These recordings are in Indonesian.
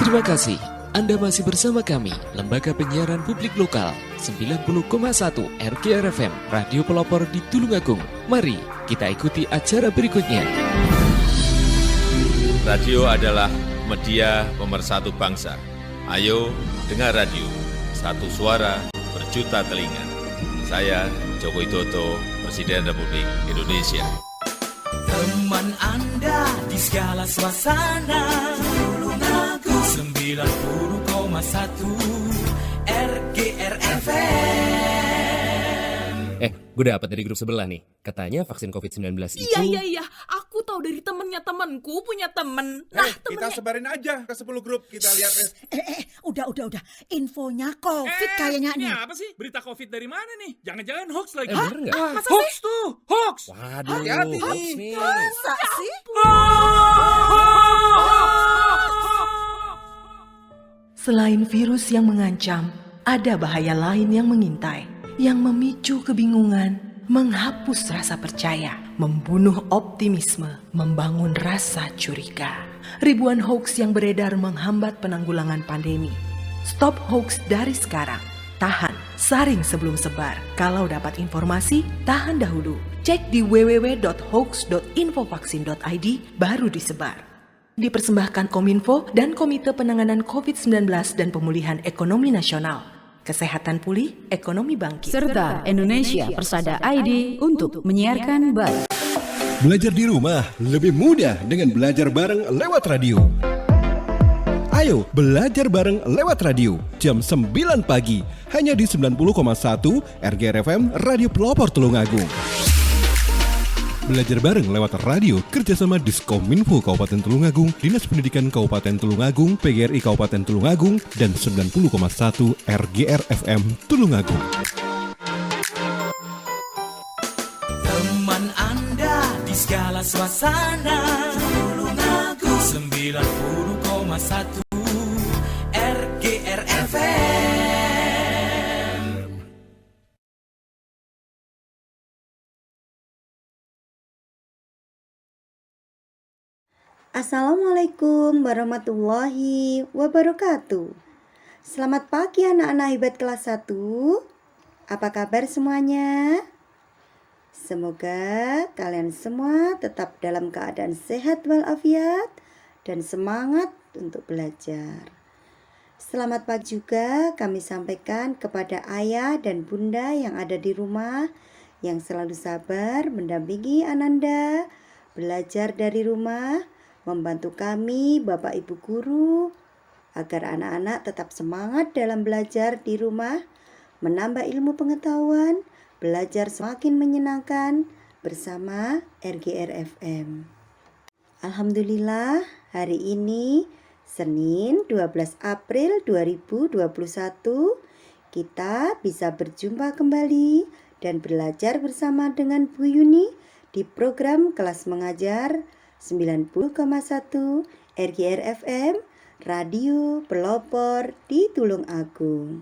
Terima kasih. Anda masih bersama kami, Lembaga Penyiaran Publik Lokal 90,1 RGR FM, Radio Pelopor di Tulungagung. Mari kita ikuti acara berikutnya. Radio adalah media pemersatu bangsa. Ayo dengar radio, satu suara berjuta telinga. Saya Joko Widodo, Presiden Republik Indonesia. Teman Anda di segala suasana, Tulungagung 90,1 RGR FM. Gue dapet dari grup sebelah nih. Katanya vaksin COVID-19 itu... Iya. Aku tahu dari temennya temanku punya temen. Nah, kita sebarin aja ke 10 grup. Kita lihat. Udah. Infonya COVID kayaknya nih. Ini apa sih? Berita COVID dari mana nih? Jangan-jangan hoax lagi. Bener nggak? Masa hoax tuh? Hoax. Waduh, hati-hati hoax nih. nih. Masa sih? Selain virus yang mengancam, ada bahaya lain yang mengintai, yang memicu kebingungan, menghapus rasa percaya, membunuh optimisme, membangun rasa curiga. Ribuan hoax yang beredar menghambat penanggulangan pandemi. Stop hoax dari sekarang. Tahan, saring sebelum sebar. Kalau dapat informasi, tahan dahulu. Cek di www.hoax.infovaksin.id baru disebar. Dipersembahkan Kominfo dan Komite Penanganan COVID-19 dan Pemulihan Ekonomi Nasional. Kesehatan pulih, ekonomi bangkit. Serta Indonesia Persada ID untuk menyiarkan baik. Belajar di rumah lebih mudah dengan belajar bareng lewat radio. Ayo belajar bareng lewat radio jam 9 pagi hanya di 90,1 RGR FM Radio Pelopor Tulungagung. Belajar bareng lewat radio kerjasama Diskominfo Kabupaten Tulungagung, Dinas Pendidikan Kabupaten Tulungagung, PGRI Kabupaten Tulungagung, dan 90,1 RGR FM Tulungagung. Teman Anda di segala suasana, Tulungagung 90,1 RGR FM. Assalamualaikum warahmatullahi wabarakatuh. Selamat pagi anak-anak hebat kelas 1. Apa kabar semuanya? Semoga kalian semua tetap dalam keadaan sehat walafiat dan semangat untuk belajar. Selamat pagi juga kami sampaikan kepada ayah dan bunda yang ada di rumah, yang selalu sabar mendampingi Ananda belajar dari rumah, membantu kami Bapak Ibu Guru agar anak-anak tetap semangat dalam belajar di rumah, menambah ilmu pengetahuan, belajar semakin menyenangkan bersama RGR FM. Alhamdulillah, hari ini Senin 12 April 2021 kita bisa berjumpa kembali dan belajar bersama dengan Bu Yuni di program kelas mengajar 90,1 RGR FM Radio Pelopor di Tulungagung.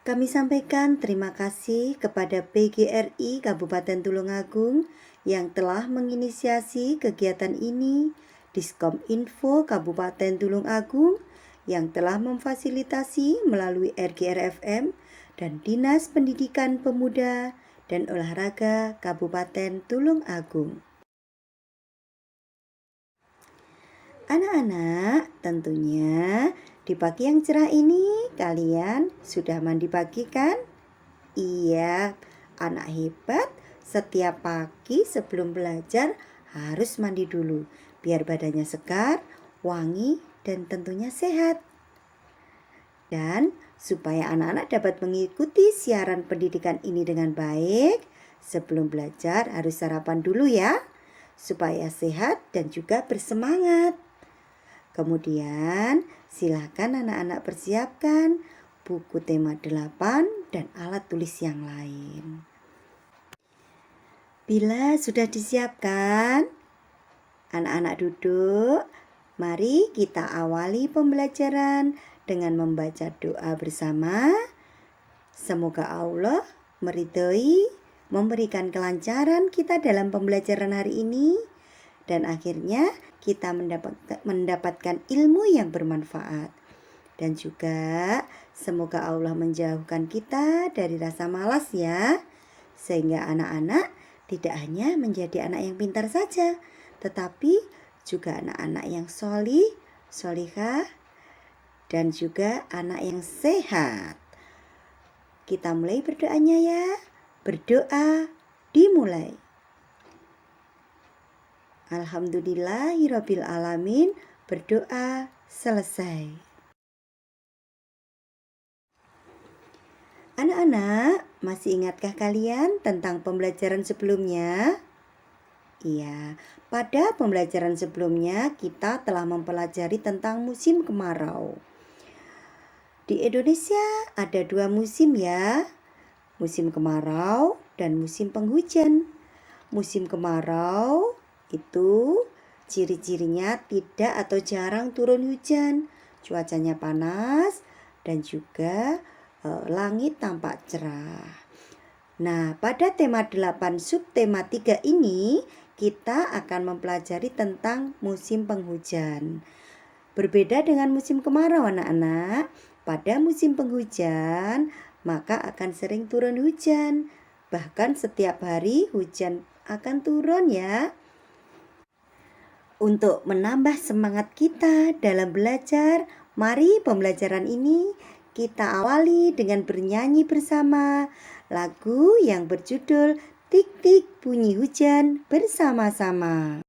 Kami sampaikan terima kasih kepada PGRI Kabupaten Tulungagung yang telah menginisiasi kegiatan ini, Diskominfo Kabupaten Tulungagung yang telah memfasilitasi melalui RGR FM dan Dinas Pendidikan Pemuda dan Olahraga Kabupaten Tulungagung. Anak-anak, tentunya di pagi yang cerah ini kalian sudah mandi pagi kan? Iya, anak hebat setiap pagi sebelum belajar harus mandi dulu biar badannya segar, wangi, dan tentunya sehat. Dan supaya anak-anak dapat mengikuti siaran pendidikan ini dengan baik, sebelum belajar harus sarapan dulu ya, supaya sehat dan juga bersemangat. Kemudian silakan anak-anak persiapkan buku tema 8 dan alat tulis yang lain. Bila sudah disiapkan, anak-anak duduk. Mari kita awali pembelajaran dengan membaca doa bersama. Semoga Allah meridhoi, memberikan kelancaran kita dalam pembelajaran hari ini, dan akhirnya kita mendapatkan ilmu yang bermanfaat. Dan juga semoga Allah menjauhkan kita dari rasa malas ya, sehingga anak-anak tidak hanya menjadi anak yang pintar saja, tetapi juga anak-anak yang solihah, dan juga anak yang sehat. Kita mulai berdoanya ya. Berdoa dimulai. Alhamdulillahirabbil alamin. Berdoa selesai. Anak-anak, masih ingatkah kalian tentang pembelajaran sebelumnya? Iya, pada pembelajaran sebelumnya kita telah mempelajari tentang musim kemarau. Di Indonesia ada 2 musim ya, musim kemarau dan musim penghujan. Musim kemarau itu ciri-cirinya tidak atau jarang turun hujan, cuacanya panas dan juga langit tampak cerah. Nah, pada tema 8 subtema 3 ini kita akan mempelajari tentang musim penghujan. Berbeda dengan musim kemarau anak-anak, pada musim penghujan maka akan sering turun hujan. Bahkan setiap hari hujan akan turun ya. Untuk menambah semangat kita dalam belajar, mari pembelajaran ini kita awali dengan bernyanyi bersama lagu yang berjudul Tik Tik Bunyi Hujan bersama-sama.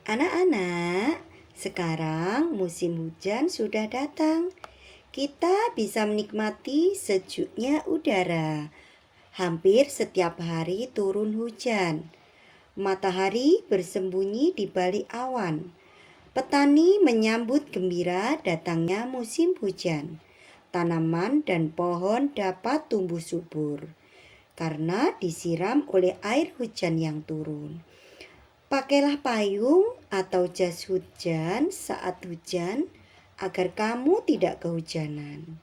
Anak-anak, sekarang musim hujan sudah datang. Kita bisa menikmati sejuknya udara. Hampir setiap hari turun hujan. Matahari bersembunyi di balik awan. Petani menyambut gembira datangnya musim hujan. Tanaman dan pohon dapat tumbuh subur karena disiram oleh air hujan yang turun. Pakailah payung atau jas hujan saat hujan agar kamu tidak kehujanan.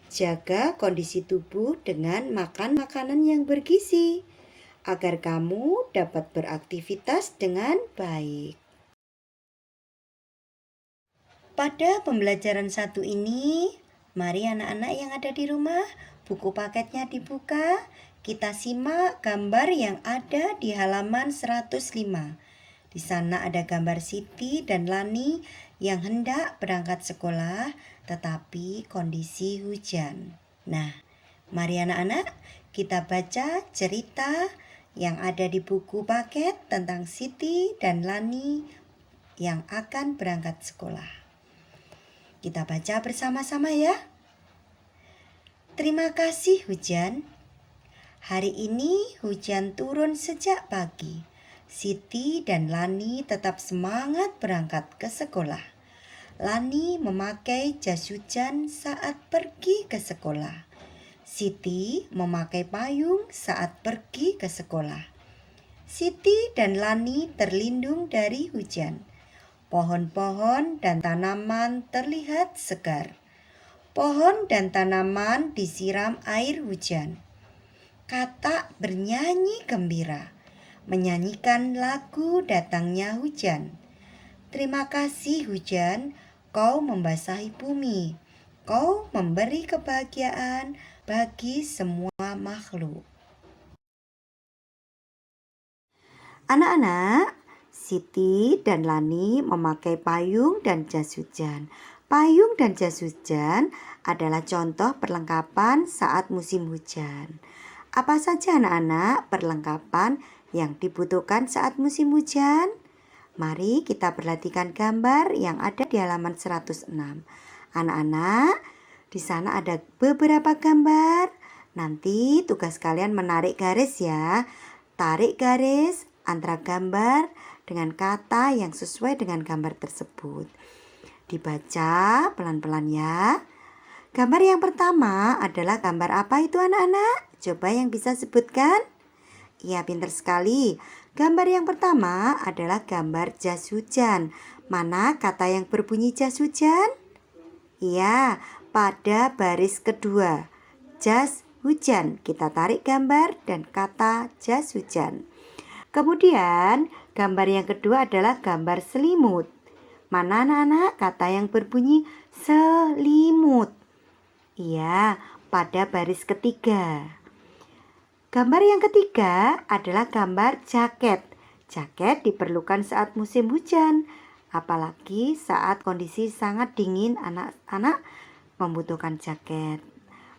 Jaga kondisi tubuh dengan makan makanan yang bergizi agar kamu dapat beraktivitas dengan baik. Pada pembelajaran 1 ini, mari anak-anak yang ada di rumah, buku paketnya dibuka. Kita simak gambar yang ada di halaman 105. Di sana ada gambar Siti dan Lani yang hendak berangkat sekolah tetapi kondisi hujan. Nah, mari anak-anak kita baca cerita yang ada di buku paket tentang Siti dan Lani yang akan berangkat sekolah. Kita baca bersama-sama ya. Terima kasih hujan. Hari ini hujan turun sejak pagi. Siti dan Lani tetap semangat berangkat ke sekolah. Lani memakai jas hujan saat pergi ke sekolah. Siti memakai payung saat pergi ke sekolah. Siti dan Lani terlindung dari hujan. Pohon-pohon dan tanaman terlihat segar. Pohon dan tanaman disiram air hujan. Katak bernyanyi gembira, menyanyikan lagu datangnya hujan. Terima kasih hujan, kau membasahi bumi. Kau memberi kebahagiaan bagi semua makhluk. Anak-anak, Siti dan Lani memakai payung dan jas hujan. Payung dan jas hujan adalah contoh perlengkapan saat musim hujan. Apa saja anak-anak perlengkapan yang dibutuhkan saat musim hujan? Mari kita perhatikan gambar yang ada di halaman 106. Anak-anak, di sana ada beberapa gambar. Nanti tugas kalian menarik garis ya. Tarik garis antara gambar dengan kata yang sesuai dengan gambar tersebut. Dibaca pelan-pelan ya. Gambar yang pertama adalah gambar apa itu anak-anak? Coba yang bisa sebutkan. Iya, pintar sekali. Gambar yang pertama adalah gambar jas hujan. Mana kata yang berbunyi jas hujan? Iya, pada baris kedua. Jas hujan. Kita tarik gambar dan kata jas hujan. Kemudian gambar yang kedua adalah gambar selimut. Mana anak-anak kata yang berbunyi selimut? Iya, pada baris ketiga. Gambar yang ketiga adalah gambar jaket. Jaket diperlukan saat musim hujan, apalagi saat kondisi sangat dingin, anak-anak membutuhkan jaket.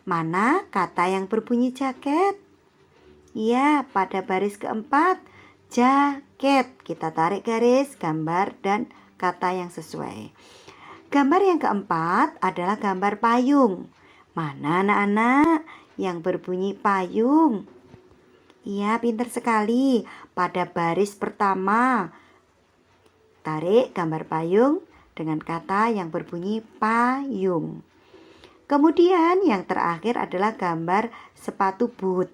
Mana kata yang berbunyi jaket? Iya, pada baris keempat, jaket. Kita tarik garis, gambar dan kata yang sesuai. Gambar yang keempat adalah gambar payung. Mana anak-anak yang berbunyi payung? Iya, pintar sekali. Pada baris pertama, tarik gambar payung dengan kata yang berbunyi payung. Kemudian yang terakhir adalah gambar sepatu boot.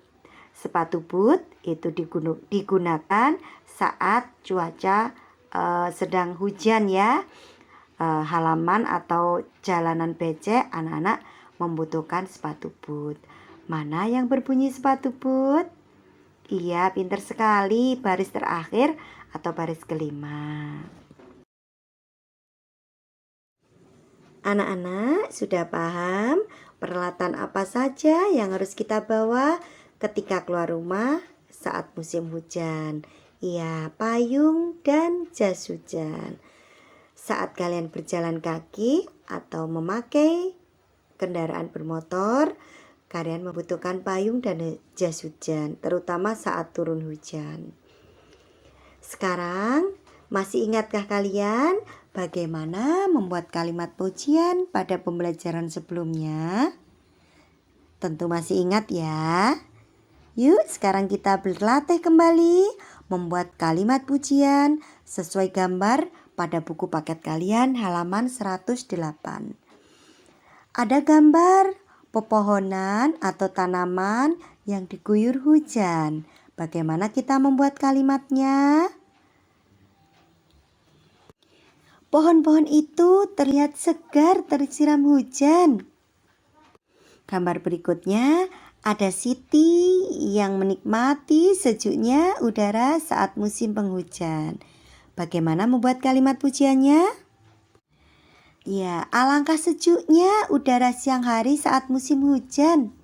Sepatu boot itu digunakan saat cuaca sedang hujan ya. Halaman atau jalanan becek, anak-anak membutuhkan sepatu boot. Mana yang berbunyi sepatu boot? Iya, pintar sekali. Baris terakhir atau baris kelima. Anak-anak sudah paham peralatan apa saja yang harus kita bawa ketika keluar rumah saat musim hujan? Iya, payung dan jas hujan. Saat kalian berjalan kaki atau memakai kendaraan bermotor, kalian membutuhkan payung dan jas hujan, terutama saat turun hujan. Sekarang, masih ingatkah kalian bagaimana membuat kalimat pujian pada pembelajaran sebelumnya? Tentu masih ingat ya. Yuk, sekarang kita berlatih kembali membuat kalimat pujian sesuai gambar pada buku paket kalian halaman 108. Ada gambar pepohonan atau tanaman yang diguyur hujan. Bagaimana kita membuat kalimatnya? Pohon-pohon itu terlihat segar tersiram hujan. Gambar berikutnya ada Siti yang menikmati sejuknya udara saat musim penghujan. Bagaimana membuat kalimat pujiannya? Ya, alangkah sejuknya udara siang hari saat musim hujan.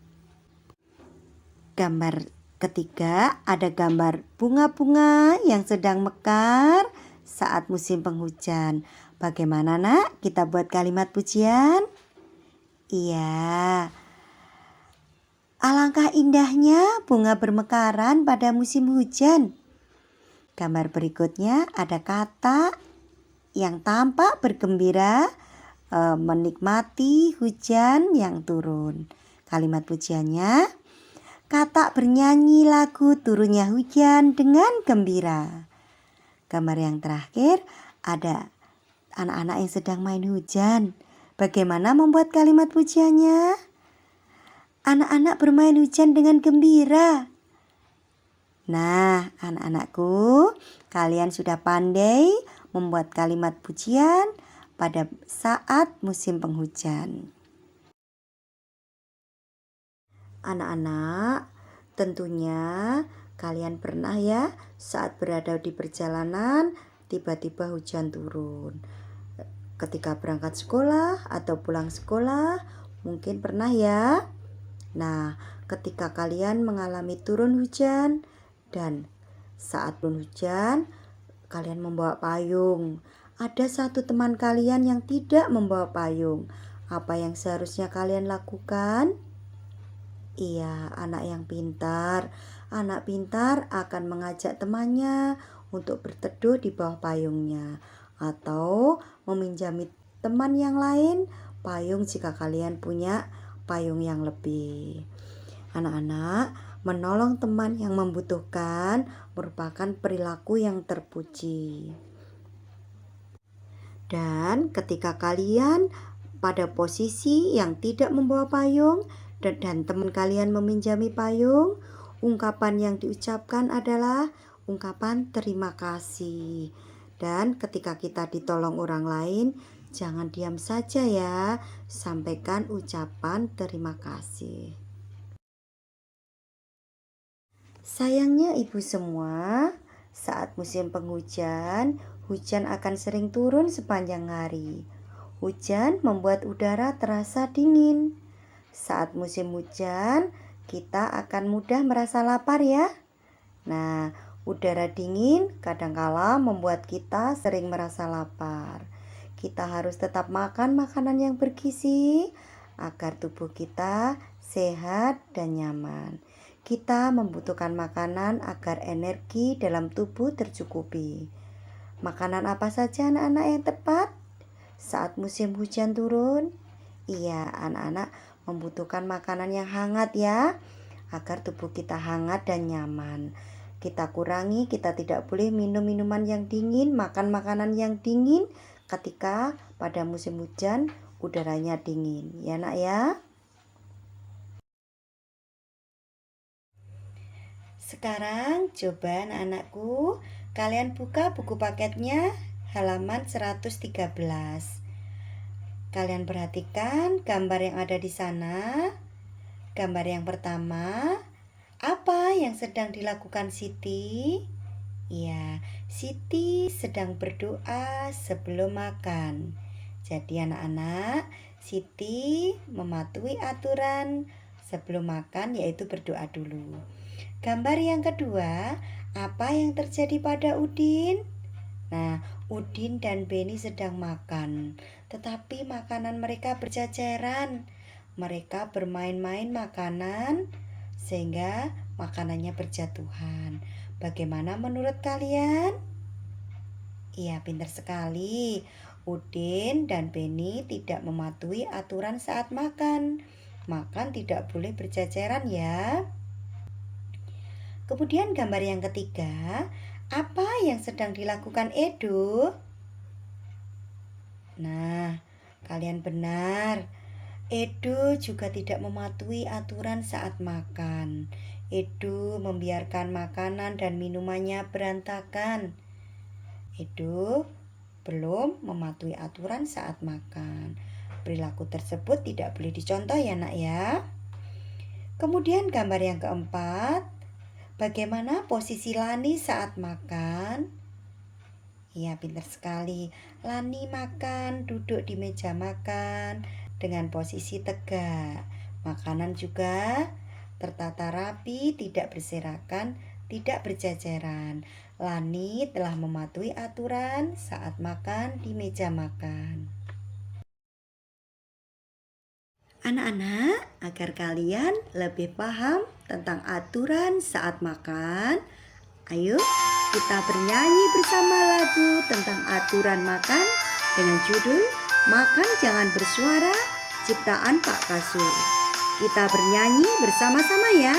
Gambar ketiga ada gambar bunga-bunga yang sedang mekar saat musim penghujan. Bagaimana nak kita buat kalimat pujian? Iya, alangkah indahnya bunga bermekaran pada musim hujan. Gambar berikutnya ada kata yang tampak bergembira menikmati hujan yang turun. Kalimat pujiannya, Katak bernyanyi lagu turunnya hujan dengan gembira. Gambar yang terakhir ada anak-anak yang sedang main hujan. Bagaimana membuat kalimat pujiannya? Anak-anak bermain hujan dengan gembira. Nah, anak-anakku, kalian sudah pandai membuat kalimat pujian pada saat musim penghujan. Anak-anak, tentunya kalian pernah ya saat berada di perjalanan tiba-tiba hujan turun. Ketika berangkat sekolah atau pulang sekolah, mungkin pernah ya. Nah, ketika kalian mengalami turun hujan dan saat turun hujan, kalian membawa payung. Ada satu teman kalian yang tidak membawa payung. Apa yang seharusnya kalian lakukan? Iya, anak yang pintar. Anak pintar akan mengajak temannya untuk berteduh di bawah payungnya atau meminjami teman yang lain payung jika kalian punya payung yang lebih. Anak-anak, menolong teman yang membutuhkan merupakan perilaku yang terpuji. Dan ketika kalian pada posisi yang tidak membawa payung dan teman kalian meminjami payung, ungkapan yang diucapkan adalah ungkapan terima kasih. Dan ketika kita ditolong orang lain, jangan diam saja ya, sampaikan ucapan terima kasih. Sayangnya ibu semua, saat musim penghujan, hujan akan sering turun sepanjang hari. Hujan membuat udara terasa dingin. Saat musim hujan, kita akan mudah merasa lapar ya. Nah, udara dingin kadangkala membuat kita sering merasa lapar. Kita harus tetap makan makanan yang bergizi agar tubuh kita sehat dan nyaman. Kita membutuhkan makanan agar energi dalam tubuh tercukupi. Makanan apa saja anak-anak yang tepat saat musim hujan turun? Iya, anak-anak membutuhkan makanan yang hangat ya, agar tubuh kita hangat dan nyaman. Kita kurangi, kita tidak boleh minum minuman yang dingin, makan makanan yang dingin ketika pada musim hujan udaranya dingin. Ya nak ya. Sekarang coba anak-anakku, kalian buka buku paketnya halaman 113. Kalian perhatikan gambar yang ada di sana. Gambar yang pertama, apa yang sedang dilakukan Siti? Ya, Siti sedang berdoa sebelum makan. Jadi anak-anak, Siti mematuhi aturan sebelum makan, yaitu berdoa dulu. Gambar yang kedua, apa yang terjadi pada Udin? Nah, Udin dan Beni sedang makan, tetapi makanan mereka berceceran. Mereka bermain-main makanan sehingga makanannya berjatuhan. Bagaimana menurut kalian? Iya, pintar sekali. Udin dan Beni tidak mematuhi aturan saat makan. Makan tidak boleh berceceran ya. Kemudian gambar yang ketiga, apa yang sedang dilakukan Edo? Nah, kalian benar. Edo juga tidak mematuhi aturan saat makan. Edo membiarkan makanan dan minumannya berantakan. Edo belum mematuhi aturan saat makan. Perilaku tersebut tidak boleh dicontoh ya nak ya. Kemudian gambar yang keempat, bagaimana posisi Lani saat makan? Iya, pintar sekali. Lani makan, duduk di meja makan dengan posisi tegak. Makanan juga tertata rapi, tidak berserakan, tidak berjajaran. Lani telah mematuhi aturan saat makan di meja makan. Anak-anak, agar kalian lebih paham tentang aturan saat makan, ayo kita bernyanyi bersama lagu tentang aturan makan dengan judul Makan Jangan Bersuara, ciptaan Pak Kasur. Kita bernyanyi bersama-sama ya.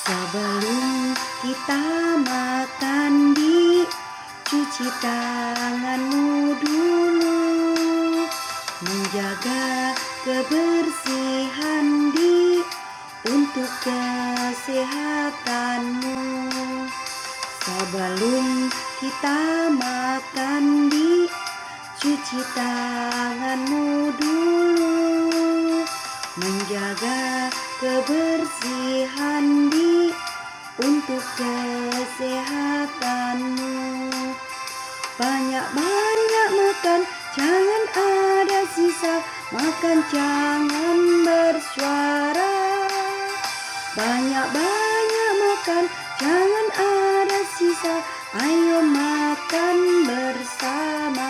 Sebelum kita makan, cuci tanganmu dulu, menjaga kebersihan untuk kesehatanmu. Sebelum kita makan, cuci tanganmu dulu, menjaga kebersihan untuk kesehatanmu. Banyak-banyak makan, jangan ada sisa. Makan jangan bersuara. Banyak-banyak makan, jangan ada sisa. Ayo makan bersama.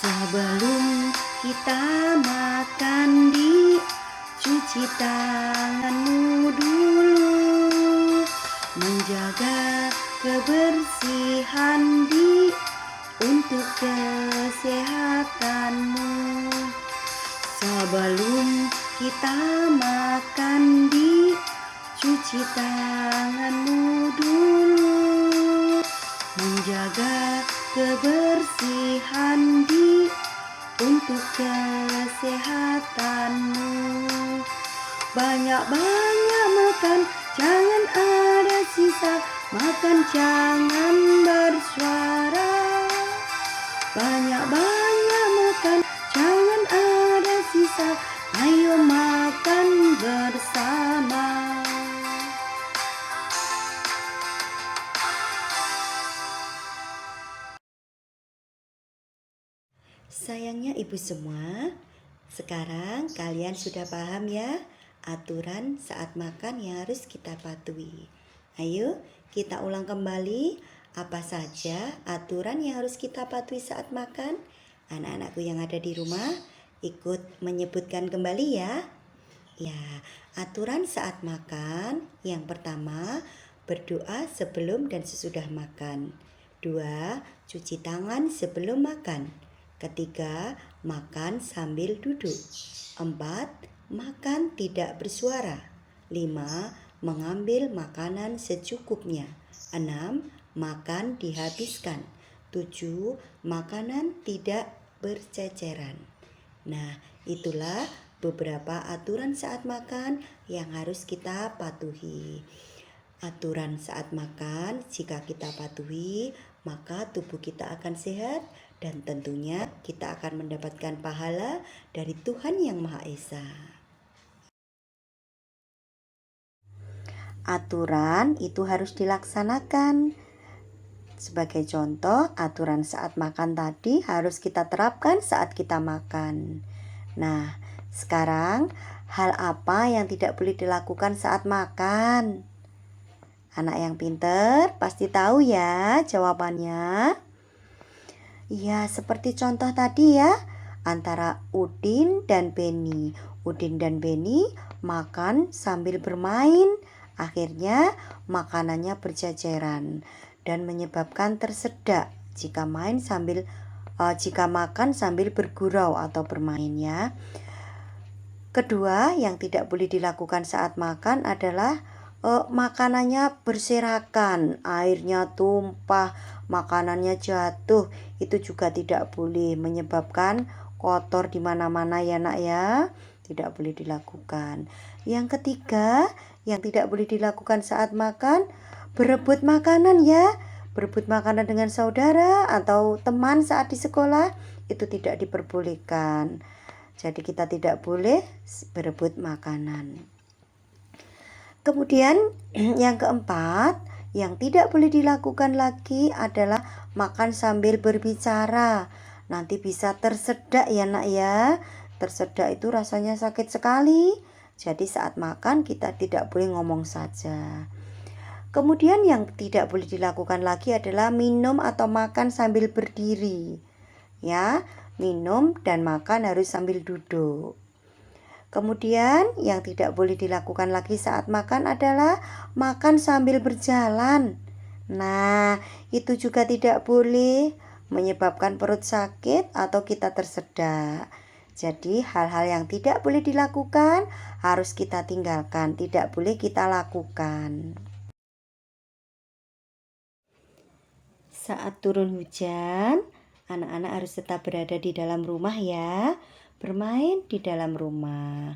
Sebelum kita makan, cuci tanganmu dulu, menjaga kebersihan untuk kesehatanmu. Sebelum kita makan, cuci tanganmu dulu, menjaga kebersihan untuk kesehatanmu. Banyak-banyak makan, jangan ada sisa. Makan jangan bersuara. Banyak-banyak makan, jangan ada sisa. Ayo makan bersama. Sayangnya ibu semua, sekarang kalian sudah paham ya aturan saat makan yang harus kita patuhi. Ayo kita ulang kembali apa saja aturan yang harus kita patuhi saat makan. Anak-anakku yang ada di rumah ikut menyebutkan kembali ya. Ya, aturan saat makan yang pertama, berdoa sebelum dan sesudah makan. 2. Cuci tangan sebelum makan. Ketiga, makan sambil duduk. 4. Makan tidak bersuara. 5. Mengambil makanan secukupnya. 6. Makan dihabiskan. 7. Makanan tidak berceceran. Nah, itulah beberapa aturan saat makan yang harus kita patuhi. Aturan saat makan, jika kita patuhi, maka tubuh kita akan sehat dan tentunya kita akan mendapatkan pahala dari Tuhan Yang Maha Esa. Aturan itu harus dilaksanakan. Sebagai contoh, aturan saat makan tadi harus kita terapkan saat kita makan. Nah, sekarang hal apa yang tidak boleh dilakukan saat makan? Anak yang pinter pasti tahu ya jawabannya. Ya, seperti contoh tadi ya, antara Udin dan Beni. Udin dan Beni makan sambil bermain. Akhirnya makanannya berceceran dan menyebabkan tersedak jika makan sambil bergurau atau bermain ya. Kedua, yang tidak boleh dilakukan saat makan adalah makanannya berserakan, airnya tumpah, makanannya jatuh. Itu juga tidak boleh, menyebabkan kotor di mana-mana ya nak ya. Tidak boleh dilakukan. Yang ketiga, yang tidak boleh dilakukan saat makan, berebut makanan ya. Berebut makanan dengan saudara atau teman saat di sekolah, itu tidak diperbolehkan. Jadi kita tidak boleh berebut makanan. Kemudian yang keempat, yang tidak boleh dilakukan lagi adalah makan sambil berbicara. Nanti bisa tersedak ya nak ya. tersedak itu rasanya sakit sekali. Jadi saat makan kita tidak boleh ngomong saja. Kemudian yang tidak boleh dilakukan lagi adalah minum atau makan sambil berdiri. Ya, minum dan makan harus sambil duduk. Kemudian yang tidak boleh dilakukan lagi saat makan adalah makan sambil berjalan. Nah, itu juga tidak boleh, menyebabkan perut sakit atau kita tersedak. Jadi hal-hal yang tidak boleh dilakukan harus kita tinggalkan, tidak boleh kita lakukan. Saat turun hujan, anak-anak harus tetap berada di dalam rumah ya, bermain di dalam rumah.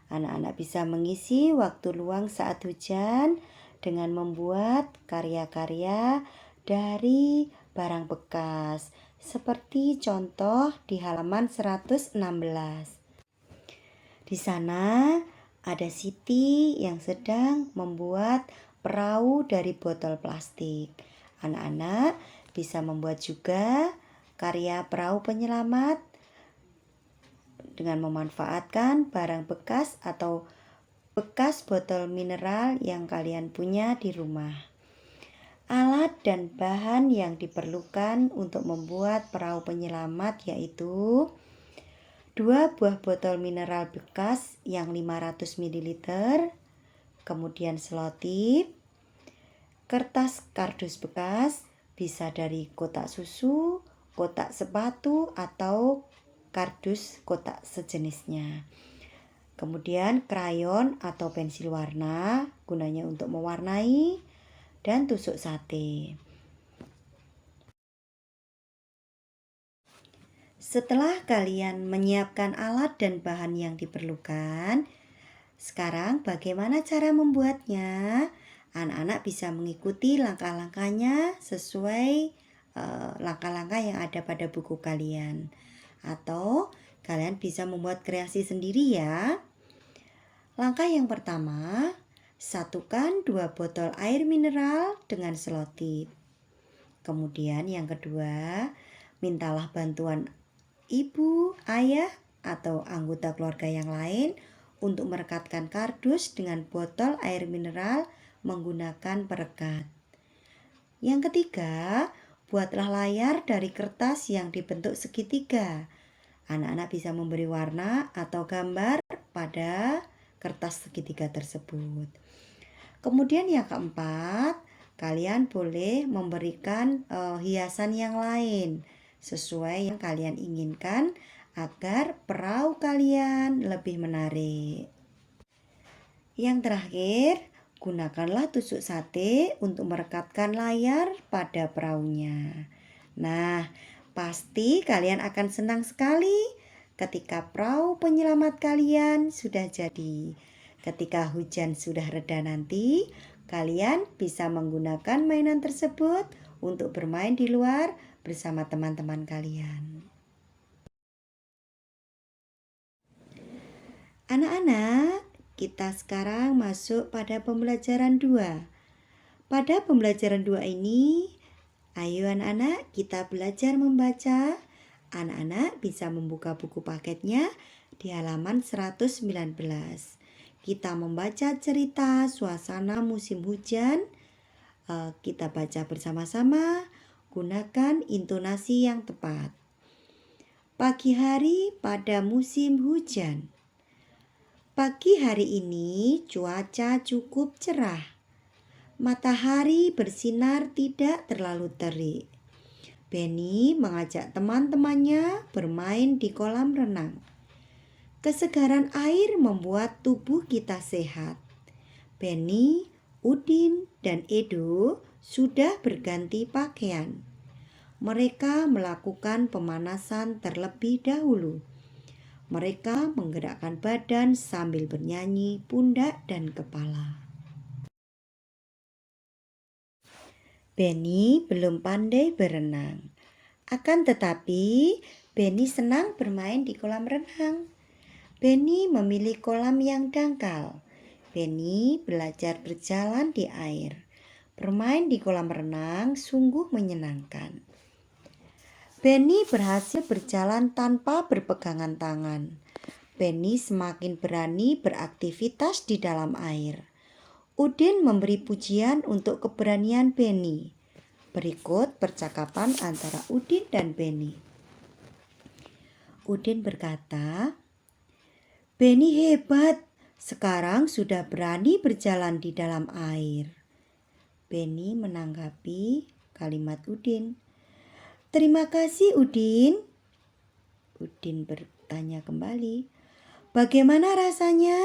Anak-anak bisa mengisi waktu luang saat hujan dengan membuat karya-karya dari barang bekas. Seperti contoh di halaman 116. Di sana ada Siti yang sedang membuat perahu dari botol plastik. Anak-anak bisa membuat juga karya perahu penyelamat dengan memanfaatkan barang bekas atau bekas botol mineral yang kalian punya di rumah. Alat dan bahan yang diperlukan untuk membuat perahu penyelamat yaitu 2 buah botol mineral bekas yang 500 ml, kemudian selotip, kertas kardus bekas, bisa dari kotak susu, kotak sepatu, atau kardus kotak sejenisnya. Kemudian krayon atau pensil warna, gunanya untuk mewarnai, dan tusuk sate. Setelah kalian menyiapkan alat dan bahan yang diperlukan, sekarang bagaimana cara membuatnya? Anak-anak bisa mengikuti langkah-langkahnya sesuai langkah-langkah yang ada pada buku kalian. Atau kalian bisa membuat kreasi sendiri ya. Langkah yang pertama, satukan 2 botol air mineral dengan selotip. Kemudian yang kedua, mintalah bantuan ibu, ayah, atau anggota keluarga yang lain untuk merekatkan kardus dengan botol air mineral menggunakan perekat. Yang ketiga, buatlah layar dari kertas yang dibentuk segitiga. Anak-anak bisa memberi warna atau gambar pada kertas segitiga tersebut. Kemudian yang keempat, kalian boleh memberikan hiasan yang lain sesuai yang kalian inginkan agar perahu kalian lebih menarik. Yang terakhir, gunakanlah tusuk sate untuk merekatkan layar pada perahunya. Nah, pasti kalian akan senang sekali ketika perahu penyelamat kalian sudah jadi. Ketika hujan sudah reda nanti, kalian bisa menggunakan mainan tersebut untuk bermain di luar bersama teman-teman kalian. Anak-anak, kita sekarang masuk pada pembelajaran 2. Pada pembelajaran 2 ini, ayo anak-anak kita belajar membaca. Anak-anak bisa membuka buku paketnya di halaman 119. Kita membaca cerita suasana musim hujan. Kita baca bersama-sama, gunakan intonasi yang tepat. Pagi hari pada musim hujan. Pagi hari ini cuaca cukup cerah. Matahari bersinar tidak terlalu terik. Benny mengajak teman-temannya bermain di kolam renang. Kesegaran air membuat tubuh kita sehat. Benny, Udin, dan Edo sudah berganti pakaian. Mereka melakukan pemanasan terlebih dahulu. Mereka menggerakkan badan sambil bernyanyi pundak dan kepala. Benny belum pandai berenang. Akan tetapi, Benny senang bermain di kolam renang. Benny memilih kolam yang dangkal. Benny belajar berjalan di air. Bermain di kolam renang sungguh menyenangkan. Benny berhasil berjalan tanpa berpegangan tangan. Benny semakin berani beraktivitas di dalam air. Udin memberi pujian untuk keberanian Benny. Berikut percakapan antara Udin dan Benny. Udin berkata, "Benny hebat, sekarang sudah berani berjalan di dalam air." Benny menanggapi kalimat Udin. "Terima kasih Udin." Udin bertanya kembali, "Bagaimana rasanya?"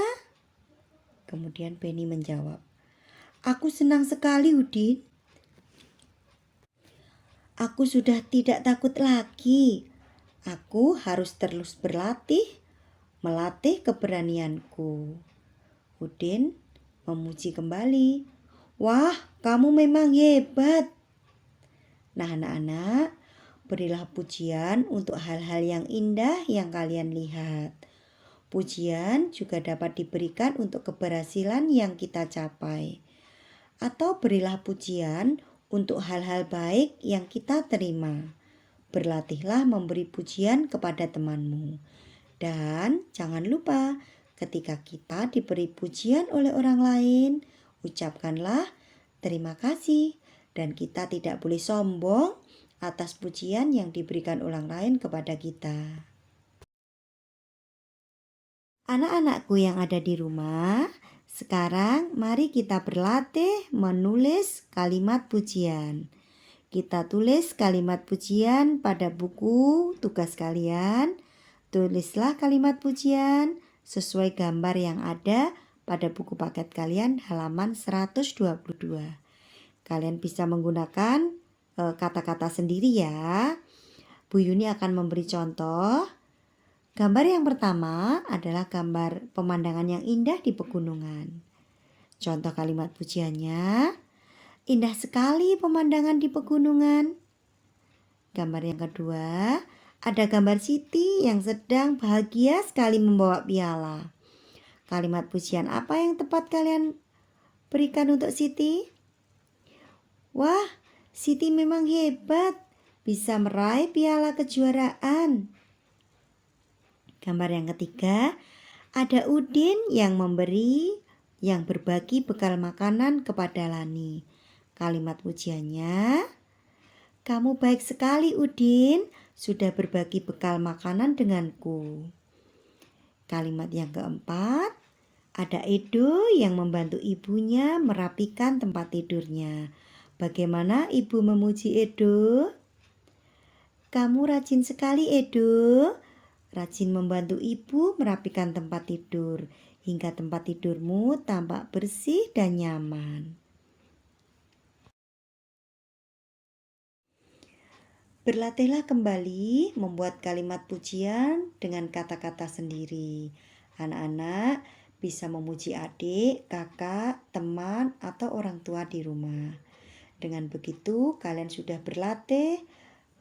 Kemudian Benny menjawab, "Aku senang sekali Udin. Aku sudah tidak takut lagi. Aku harus terus berlatih, melatih keberanianku." Udin memuji kembali, "Wah, kamu memang hebat." Nah anak-anak, berilah pujian untuk hal-hal yang indah yang kalian lihat. Pujian juga dapat diberikan untuk keberhasilan yang kita capai. Atau berilah pujian untuk hal-hal baik yang kita terima. Berlatihlah memberi pujian kepada temanmu. Dan jangan lupa, ketika kita diberi pujian oleh orang lain, ucapkanlah terima kasih. Dan kita tidak boleh sombong atas pujian yang diberikan orang lain kepada kita. Anak-anakku yang ada di rumah, sekarang mari kita berlatih menulis kalimat pujian. Kita tulis kalimat pujian pada buku tugas kalian. Tulislah kalimat pujian sesuai gambar yang ada pada buku paket kalian halaman 122. Kalian bisa menggunakan kata-kata sendiri ya. Bu Yuni akan memberi contoh. Gambar yang pertama adalah gambar pemandangan yang indah di pegunungan. Contoh kalimat pujiannya, "Indah sekali pemandangan di pegunungan." Gambar yang kedua, ada gambar Siti yang sedang bahagia sekali membawa piala. Kalimat pujian apa yang tepat kalian berikan untuk Siti? "Wah, Siti memang hebat, bisa meraih piala kejuaraan." Gambar yang ketiga, ada Udin yang berbagi bekal makanan kepada Lani. Kalimat pujiannya, "Kamu baik sekali Udin, sudah berbagi bekal makanan denganku." Kalimat yang keempat, ada Edo yang membantu ibunya merapikan tempat tidurnya. Bagaimana ibu memuji Edo? "Kamu rajin sekali Edo, rajin membantu ibu merapikan tempat tidur hingga tempat tidurmu tampak bersih dan nyaman." Berlatihlah kembali membuat kalimat pujian dengan kata-kata sendiri. Anak-anak bisa memuji adik, kakak, teman, atau orang tua di rumah. Dengan begitu, kalian sudah berlatih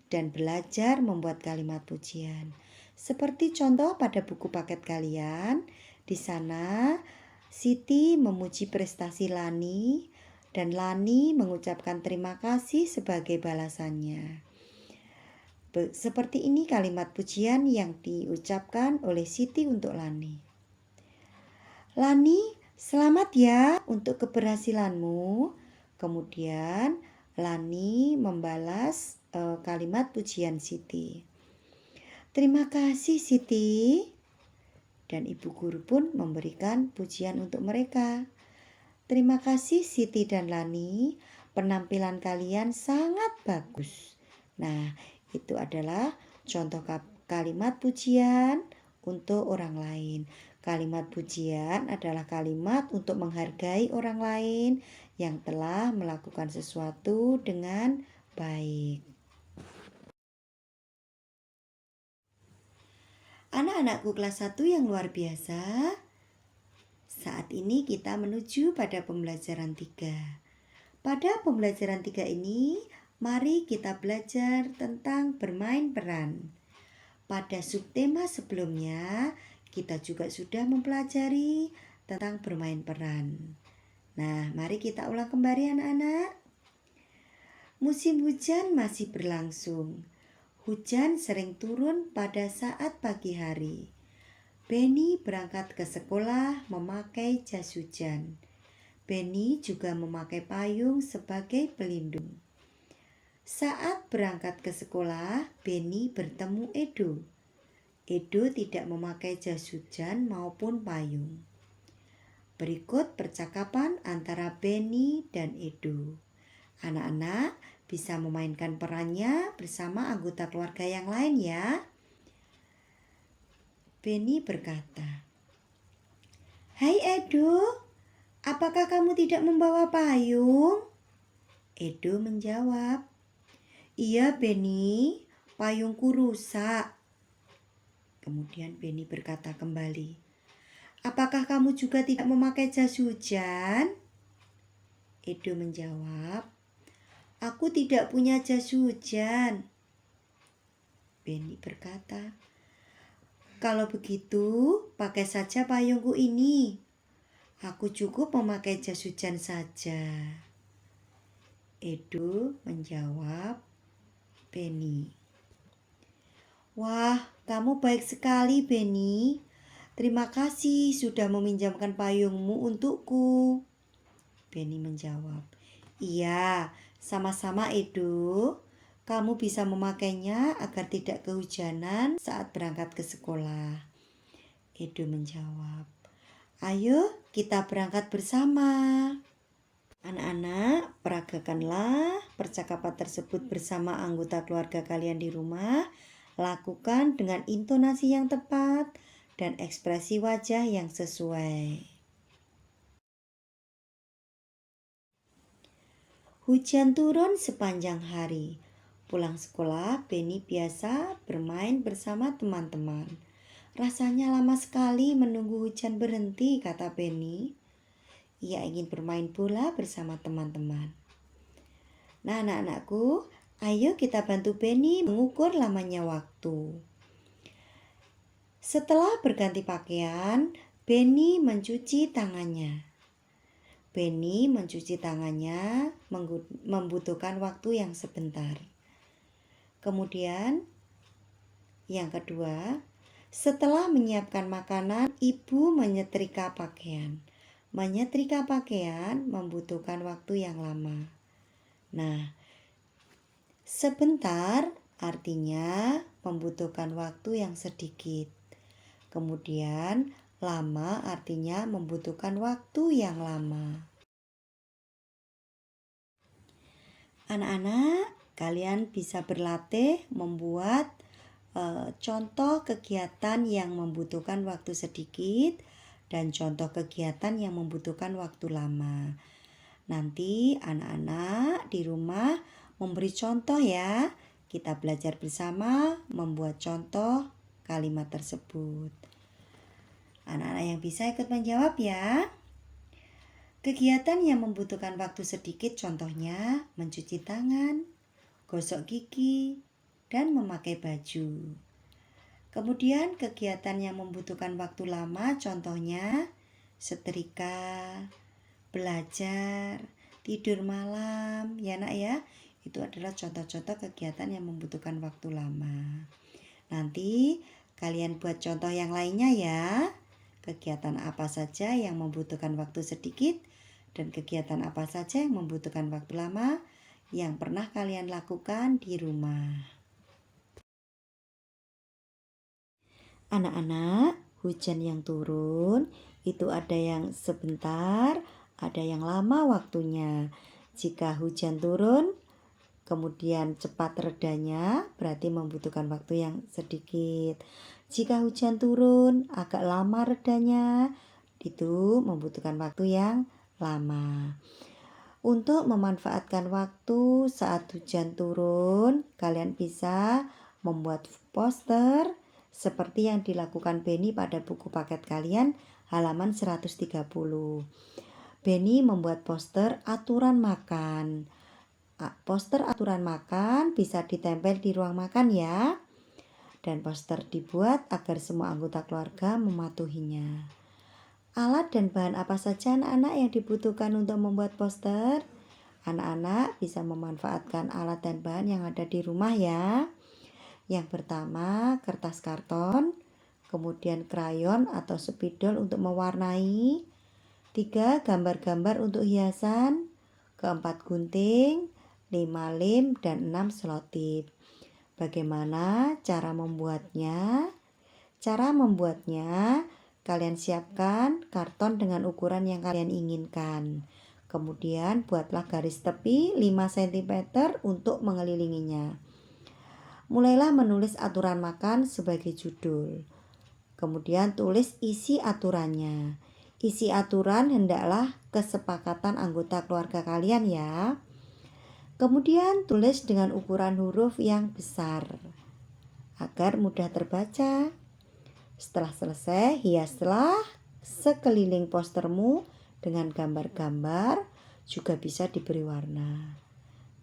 dan belajar membuat kalimat pujian. Seperti contoh pada buku paket kalian, di sana Siti memuji prestasi Lani dan Lani mengucapkan terima kasih sebagai balasannya. Seperti ini kalimat pujian yang diucapkan oleh Siti untuk Lani. "Lani, selamat ya untuk keberhasilanmu." Kemudian Lani membalas kalimat pujian Siti. "Terima kasih Siti." Dan ibu guru pun memberikan pujian untuk mereka. "Terima kasih Siti dan Lani, penampilan kalian sangat bagus." Nah, itu adalah contoh kalimat pujian untuk orang lain. Kalimat pujian adalah kalimat untuk menghargai orang lain yang telah melakukan sesuatu dengan baik. Anak-anakku kelas 1 yang luar biasa, saat ini kita menuju pada pembelajaran 3. Pada pembelajaran 3 ini, mari kita belajar tentang bermain peran. Pada subtema sebelumnya, kita juga sudah mempelajari tentang bermain peran. Nah, mari kita ulang kembali anak-anak. Musim hujan masih berlangsung. Hujan sering turun pada saat pagi hari. Benny berangkat ke sekolah memakai jas hujan. Benny juga memakai payung sebagai pelindung. Saat berangkat ke sekolah, Benny bertemu Edo. Edo tidak memakai jas hujan maupun payung. Berikut percakapan antara Benny dan Edo. Anak-anak bisa memainkan perannya bersama anggota keluarga yang lain ya. Benny berkata, "Hai Edo, apakah kamu tidak membawa payung?" Edo menjawab, "Iya Benny, payungku rusak." Kemudian Benny berkata kembali, "Apakah kamu juga tidak memakai jas hujan?" Edo menjawab, "Aku tidak punya jas hujan." Benny berkata, "Kalau begitu, pakai saja payungku ini. Aku cukup memakai jas hujan saja." Edo menjawab Benny, "Wah, kamu baik sekali Benny. Terima kasih sudah meminjamkan payungmu untukku." Benny menjawab, "Iya, sama-sama Edo. Kamu bisa memakainya agar tidak kehujanan saat berangkat ke sekolah." Edo menjawab, "Ayo kita berangkat bersama." Anak-anak, peragakanlah percakapan tersebut bersama anggota keluarga kalian di rumah. Lakukan dengan intonasi yang tepat dan ekspresi wajah yang sesuai. Hujan turun sepanjang hari. Pulang sekolah, Benny biasa bermain bersama teman-teman. "Rasanya lama sekali menunggu hujan berhenti," kata Benny. Ia ingin bermain bola bersama teman-teman. Nah, anak-anakku, ayo kita bantu Benny mengukur lamanya waktu. Setelah berganti pakaian, Benny mencuci tangannya. Benny mencuci tangannya membutuhkan waktu yang sebentar. Kemudian, yang kedua, setelah menyiapkan makanan, ibu menyetrika pakaian. Menyetrika pakaian membutuhkan waktu yang lama. Nah, sebentar artinya membutuhkan waktu yang sedikit. Kemudian, lama artinya membutuhkan waktu yang lama. Anak-anak, kalian bisa berlatih membuat contoh kegiatan yang membutuhkan waktu sedikit dan contoh kegiatan yang membutuhkan waktu lama. Nanti anak-anak di rumah memberi contoh ya. Kita belajar bersama membuat contoh kalimat tersebut. Anak-anak yang bisa ikut menjawab ya. Kegiatan yang membutuhkan waktu sedikit contohnya mencuci tangan, gosok gigi, dan memakai baju. Kemudian kegiatan yang membutuhkan waktu lama contohnya setrika, belajar, tidur malam, ya nak ya. Itu adalah contoh-contoh kegiatan yang membutuhkan waktu lama. Nanti kalian buat contoh yang lainnya ya. Kegiatan apa saja yang membutuhkan waktu sedikit dan kegiatan apa saja yang membutuhkan waktu lama yang pernah kalian lakukan di rumah. Anak-anak, hujan yang turun itu ada yang sebentar, ada yang lama waktunya. Jika hujan turun kemudian cepat redanya, berarti membutuhkan waktu yang sedikit. Jika hujan turun agak lama redanya, itu membutuhkan waktu yang lama. Untuk memanfaatkan waktu saat hujan turun, kalian bisa membuat poster seperti yang dilakukan Benny pada buku paket kalian halaman 130. Benny membuat poster aturan makan. Poster aturan makan bisa ditempel di ruang makan ya. Dan poster dibuat agar semua anggota keluarga mematuhinya. Alat dan bahan apa saja anak-anak yang dibutuhkan untuk membuat poster? Anak-anak bisa memanfaatkan alat dan bahan yang ada di rumah ya. Yang pertama, kertas karton, kemudian krayon atau spidol untuk mewarnai, 3 gambar-gambar untuk hiasan, 4 gunting, 5 lem, dan 6 selotip. Bagaimana cara membuatnya? Cara membuatnya, kalian siapkan karton dengan ukuran yang kalian inginkan. Kemudian buatlah garis tepi 5 cm untuk mengelilinginya. Mulailah menulis aturan makan sebagai judul. Kemudian tulis isi aturannya. Isi aturan hendaklah kesepakatan anggota keluarga kalian ya. Kemudian tulis dengan ukuran huruf yang besar agar mudah terbaca. Setelah selesai, hiaslah sekeliling postermu dengan gambar-gambar, juga bisa diberi warna.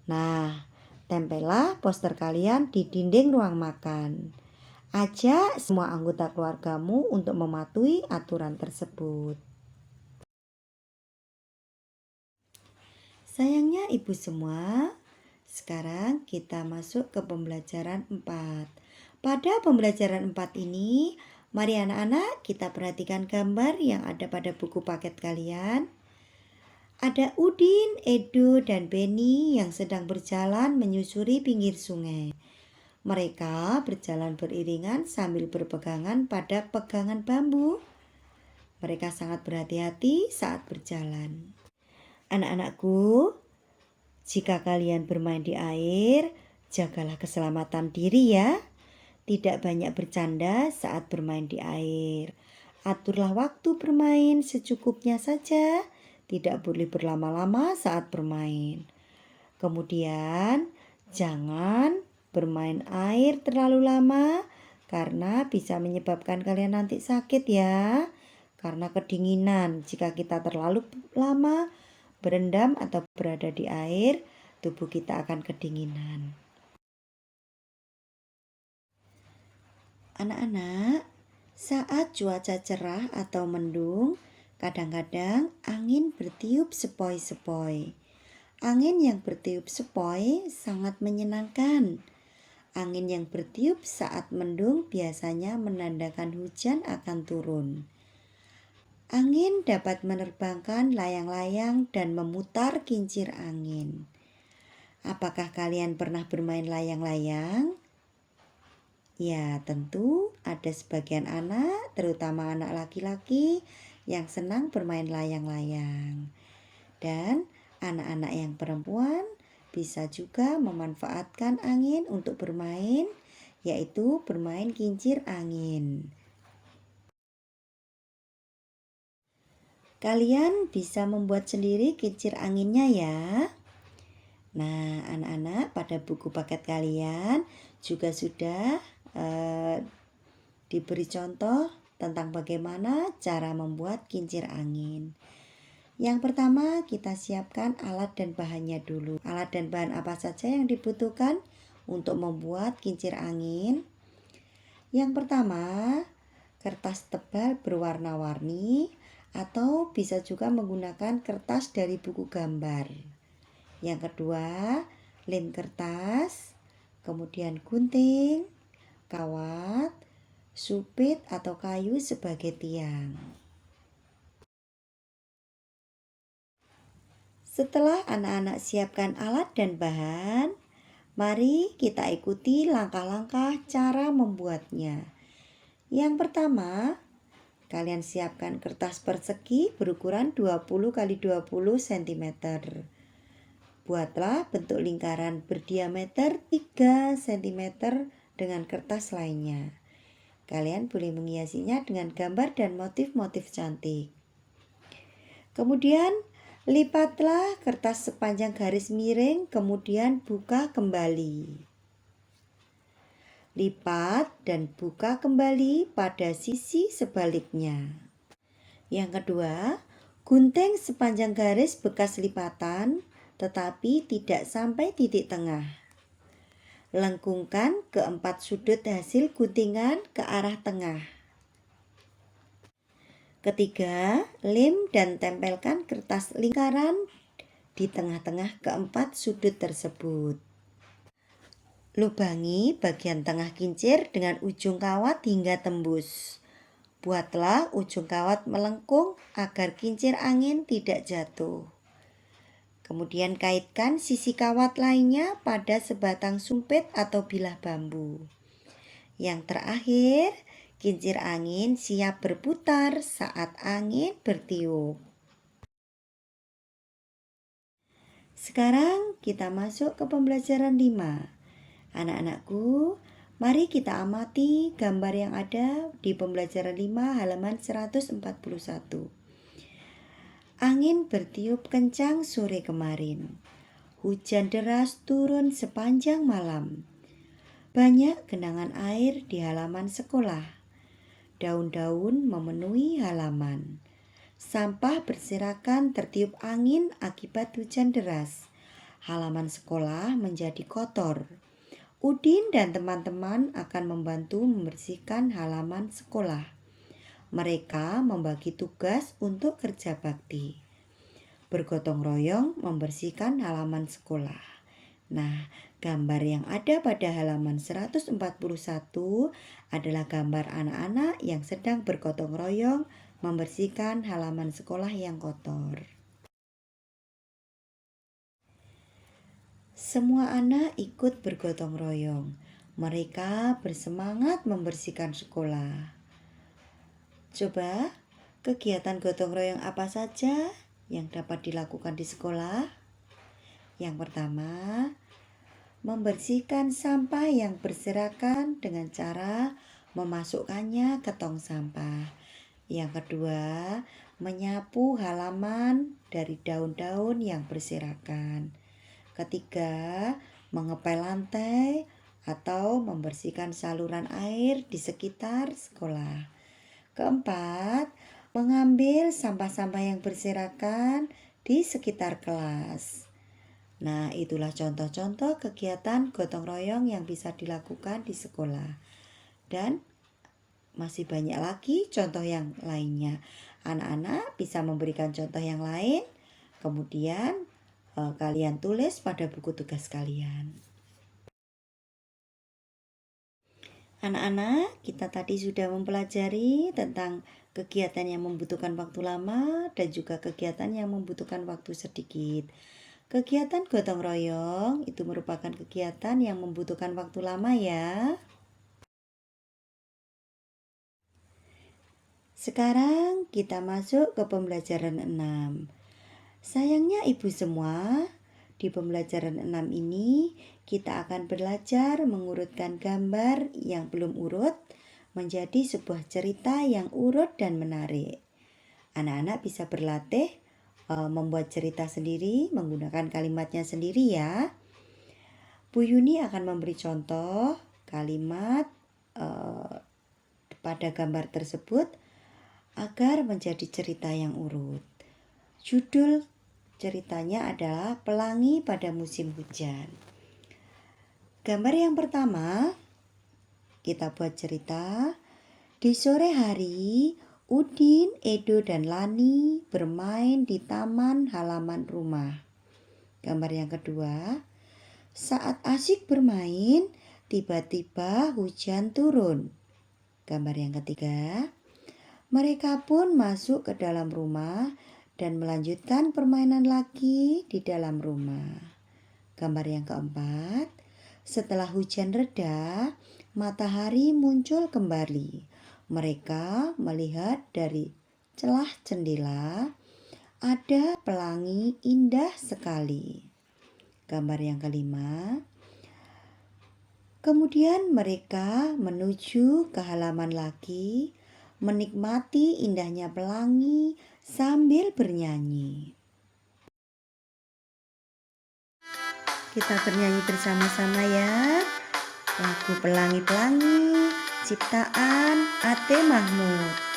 Nah, tempellah poster kalian di dinding ruang makan. Ajak semua anggota keluargamu untuk mematuhi aturan tersebut. Sayangnya ibu semua, sekarang kita masuk ke pembelajaran 4. Pada pembelajaran 4 ini, mari anak-anak kita perhatikan gambar yang ada pada buku paket kalian. Ada Udin, Edo, dan Beni yang sedang berjalan menyusuri pinggir sungai. Mereka berjalan beriringan sambil berpegangan pada pegangan bambu. Mereka sangat berhati-hati saat berjalan. Anak-anakku, jika kalian bermain di air, jagalah keselamatan diri ya. Tidak banyak bercanda saat bermain di air. Aturlah waktu bermain secukupnya saja. Tidak boleh berlama-lama saat bermain. Kemudian, jangan bermain air terlalu lama karena bisa menyebabkan kalian nanti sakit ya. Karena kedinginan, jika kita terlalu lama berendam atau berada di air, tubuh kita akan kedinginan. Anak-anak, saat cuaca cerah atau mendung, kadang-kadang angin bertiup sepoi-sepoi. Angin yang bertiup sepoi sangat menyenangkan. Angin yang bertiup saat mendung biasanya menandakan hujan akan turun. Angin dapat menerbangkan layang-layang dan memutar kincir angin. Apakah kalian pernah bermain layang-layang? Ya, tentu ada sebagian anak, terutama anak laki-laki, yang senang bermain layang-layang. Dan anak-anak yang perempuan bisa juga memanfaatkan angin untuk bermain, yaitu bermain kincir angin. Kalian bisa membuat sendiri kincir anginnya ya. Nah, anak-anak, pada buku paket kalian juga sudah diberi contoh tentang bagaimana cara membuat kincir angin. Yang pertama, kita siapkan alat dan bahannya dulu. Alat dan bahan apa saja yang dibutuhkan untuk membuat kincir angin? Yang pertama, kertas tebal berwarna-warni, atau bisa juga menggunakan kertas dari buku gambar. Yang kedua, lem kertas, kemudian gunting, kawat, supit atau kayu sebagai tiang. Setelah anak-anak siapkan alat dan bahan, mari kita ikuti langkah-langkah cara membuatnya. Yang pertama, kalian siapkan kertas persegi berukuran 20 x 20 cm. Buatlah bentuk lingkaran berdiameter 3 cm dengan kertas lainnya. Kalian boleh menghiasinya dengan gambar dan motif-motif cantik. Kemudian, lipatlah kertas sepanjang garis miring, kemudian buka kembali. Lipat dan buka kembali pada sisi sebaliknya. Yang kedua, gunting sepanjang garis bekas lipatan tetapi tidak sampai titik tengah. Lengkungkan keempat sudut hasil guntingan ke arah tengah. Ketiga, lem dan tempelkan kertas lingkaran di tengah-tengah keempat sudut tersebut. Lubangi bagian tengah kincir dengan ujung kawat hingga tembus. Buatlah ujung kawat melengkung agar kincir angin tidak jatuh. Kemudian kaitkan sisi kawat lainnya pada sebatang sumpit atau bilah bambu. Yang terakhir, kincir angin siap berputar saat angin bertiup. Sekarang kita masuk ke pembelajaran 5. Anak-anakku, mari kita amati gambar yang ada di pembelajaran 5 halaman 141. Angin bertiup kencang sore kemarin. Hujan deras turun sepanjang malam. Banyak genangan air di halaman sekolah. Daun-daun memenuhi halaman. Sampah berserakan tertiup angin akibat hujan deras. Halaman sekolah menjadi kotor. Udin dan teman-teman akan membantu membersihkan halaman sekolah. Mereka membagi tugas untuk kerja bakti. Bergotong royong membersihkan halaman sekolah. Nah, gambar yang ada pada halaman 141 adalah gambar anak-anak yang sedang bergotong royong membersihkan halaman sekolah yang kotor. Semua anak ikut bergotong royong. Mereka bersemangat membersihkan sekolah. Coba, kegiatan gotong royong apa saja yang dapat dilakukan di sekolah? Yang pertama, membersihkan sampah yang berserakan dengan cara memasukkannya ke tong sampah. Yang kedua, menyapu halaman dari daun-daun yang berserakan. Ketiga, mengepel lantai atau membersihkan saluran air di sekitar sekolah. Keempat, mengambil sampah-sampah yang berserakan di sekitar kelas. Nah, itulah contoh-contoh kegiatan gotong royong yang bisa dilakukan di sekolah. Dan masih banyak lagi contoh yang lainnya. Anak-anak bisa memberikan contoh yang lain, kemudian kalian tulis pada buku tugas kalian. Anak-anak, kita tadi sudah mempelajari tentang kegiatan yang membutuhkan waktu lama dan juga kegiatan yang membutuhkan waktu sedikit. Kegiatan gotong royong itu merupakan kegiatan yang membutuhkan waktu lama ya. Sekarang kita masuk ke pembelajaran 6. Sayangnya ibu semua, di pembelajaran 6 ini kita akan belajar mengurutkan gambar yang belum urut menjadi sebuah cerita yang urut dan menarik. Anak-anak bisa berlatih membuat cerita sendiri menggunakan kalimatnya sendiri ya. Bu Yuni akan memberi contoh kalimat pada gambar tersebut agar menjadi cerita yang urut. Judul ceritanya adalah Pelangi pada Musim Hujan. Gambar yang pertama, kita buat cerita. Di sore hari, Udin, Edo, dan Lani bermain di taman halaman rumah. Gambar yang kedua, saat asyik bermain, tiba-tiba hujan turun. Gambar yang ketiga, mereka pun masuk ke dalam rumah dan melanjutkan permainan lagi di dalam rumah. Gambar yang keempat, setelah hujan reda, matahari muncul kembali. Mereka melihat dari celah jendela ada pelangi indah sekali. Gambar yang kelima, kemudian mereka menuju ke halaman lagi, menikmati indahnya pelangi sambil bernyanyi. Kita bernyanyi bersama-sama ya. Lagu Pelangi-Pelangi ciptaan Ate Mahmud.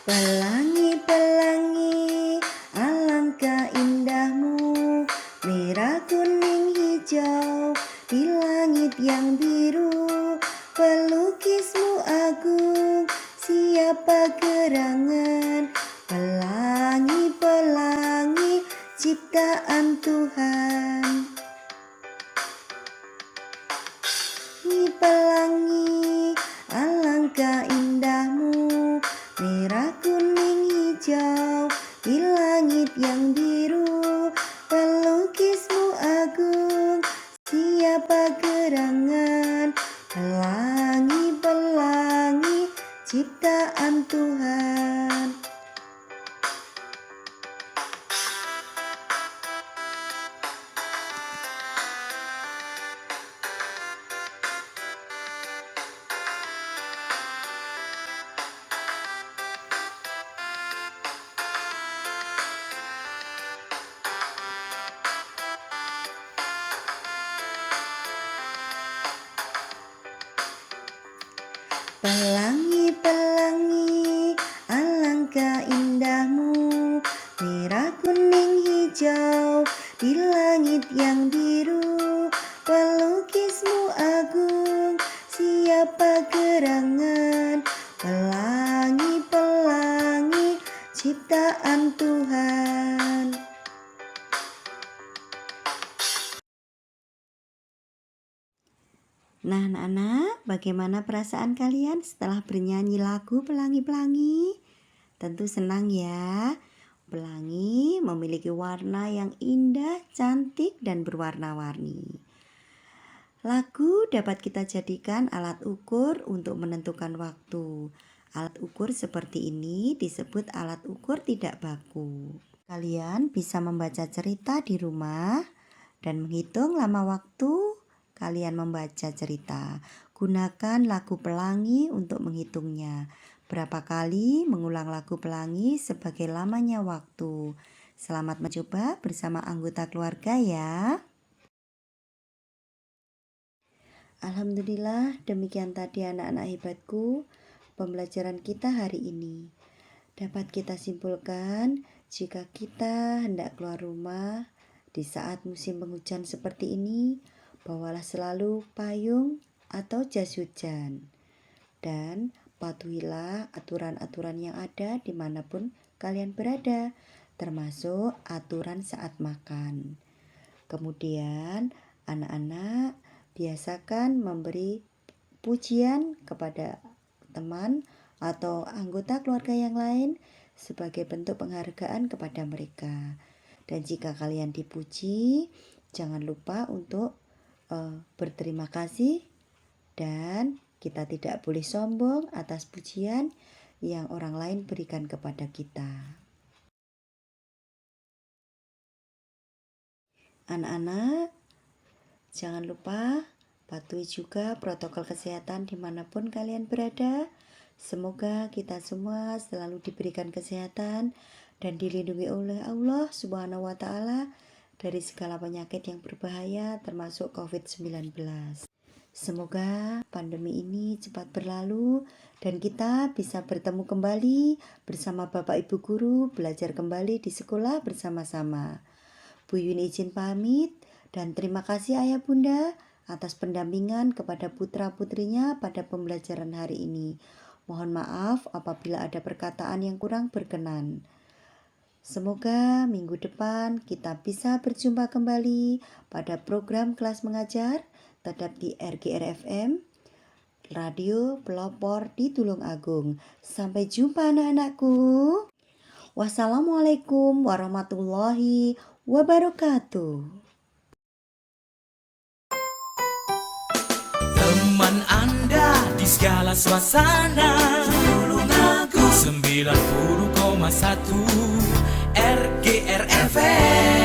Pelangi-pelangi, alangkah indahmu, merah kuning hijau di langit yang biru. Pelukismu agung, siapa gerangan, ciptaan Tuhan. Pelangi, alangkah indahmu, merah kuning hijau di langit yang biru. Pelukismu agung, siapa gerangan? Pelangi-pelangi ciptaan Tuhan. Pelangi-pelangi, alangkah indahmu, merah kuning hijau di langit yang biru. Pelukismu agung, siapa gerangan? Pelangi-pelangi ciptaan Tuhan. Nah anak-anak, bagaimana perasaan kalian setelah bernyanyi lagu Pelangi-Pelangi? Tentu senang ya. Pelangi memiliki warna yang indah, cantik, dan berwarna-warni. Lagu dapat kita jadikan alat ukur untuk menentukan waktu. Alat ukur seperti ini disebut alat ukur tidak baku. Kalian bisa membaca cerita di rumah dan menghitung lama waktu kalian membaca cerita. Gunakan lagu Pelangi untuk menghitungnya. Berapa kali mengulang lagu Pelangi sebagai lamanya waktu. Selamat mencoba bersama anggota keluarga ya. Alhamdulillah, demikian tadi anak-anak hebatku pembelajaran kita hari ini. Dapat kita simpulkan, jika kita hendak keluar rumah di saat musim penghujan seperti ini, bawalah selalu payung atau jas hujan. Dan patuhilah aturan-aturan yang ada dimanapun kalian berada, termasuk aturan saat makan. Kemudian anak-anak biasakan memberi pujian kepada teman atau anggota keluarga yang lain sebagai bentuk penghargaan kepada mereka. Dan jika kalian dipuji, jangan lupa untuk berterima kasih, dan kita tidak boleh sombong atas pujian yang orang lain berikan kepada kita. Anak-anak, jangan lupa patuhi juga protokol kesehatan dimanapun kalian berada. Semoga kita semua selalu diberikan kesehatan dan dilindungi oleh Allah Subhanahu wa Ta'ala dari segala penyakit yang berbahaya termasuk COVID-19. Semoga pandemi ini cepat berlalu dan kita bisa bertemu kembali bersama Bapak Ibu Guru, belajar kembali di sekolah bersama-sama. Bu Yuni izin pamit dan terima kasih Ayah Bunda atas pendampingan kepada putra-putrinya pada pembelajaran hari ini. Mohon maaf apabila ada perkataan yang kurang berkenan. Semoga minggu depan kita bisa berjumpa kembali pada program kelas mengajar tetap di RGR FM, Radio Pelopor di Tulungagung. Sampai jumpa anak-anakku. Wassalamualaikum warahmatullahi wabarakatuh. Teman Anda di segala suasana, Tulungagung 90,1 RGR FM.